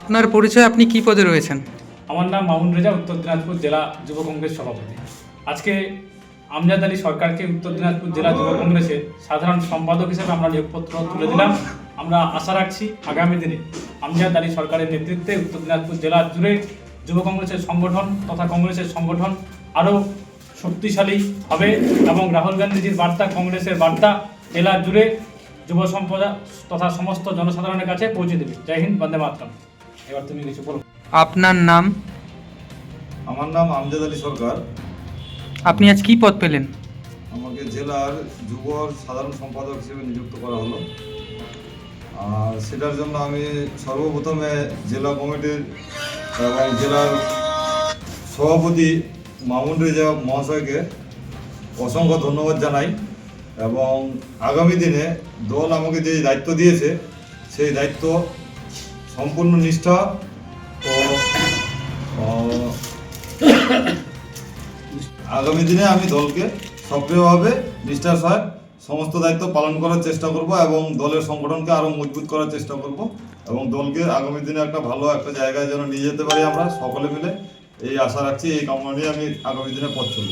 আপনার পরিচয়, আপনি কি পদে রয়েছেন? আমার নাম মামুন রেজা, উত্তর দিনাজপুর জেলা যুব কংগ্রেস সভাপতি। আজকে আমজাদ আলী সরকারকে উত্তর দিনাজপুর জেলা যুব কংগ্রেসের সাধারণ সম্পাদক হিসেবে আমরা নিয়োগপত্র তুলে দিলাম। আমরা আশা রাখছি আগামী দিনে আমজাদ আলী সরকারের নেতৃত্বে উত্তর দিনাজপুর জেলা জুড়ে যুব কংগ্রেসের সংগঠন তথা কংগ্রেসের সংগঠন আরও শক্তিশালী হবে এবং রাহুল গান্ধীজির বার্তা, কংগ্রেসের বার্তা জেলা জুড়ে যুব সম্প্রদায় তথা সমস্ত জনসাধারণের কাছে পৌঁছে দেবে। জয় হিন্দ, বন্দে মাতরম। এবার তুমি কিছু বলো। আপনার নাম? আমার নাম আমজাদ আলী সরকার। আপনি আজ কি পদ পেলেন? আমাকে জেলার যুব সাধারণ সম্পাদক হিসেবে নিযুক্ত করা হলো। আর সেটার জন্য আমি সর্বপ্রথমে জেলা কমিটির এবং জেলার সভাপতি মামুন রেজা মহাশয়কে অসংখ্য ধন্যবাদ জানাই এবং আগামী দিনে দল আমাকে যে দায়িত্ব দিয়েছে সেই দায়িত্ব সম্পূর্ণ নিষ্ঠা ও আগামী দিনে আমি দলকে সক্রিয়ভাবে নিষ্ঠার সহায় সমস্ত দায়িত্ব পালন করার চেষ্টা করব এবং দলের সংগঠনকে আরও মজবুত করার চেষ্টা করব এবং দলকে আগামী দিনে একটা ভালো একটা জায়গায় যেন নিয়ে যেতে পারি আমরা সকলে মিলে, এই আশা রাখছি। এই কামনা নিয়ে আমি আগামী দিনে পথ চলব।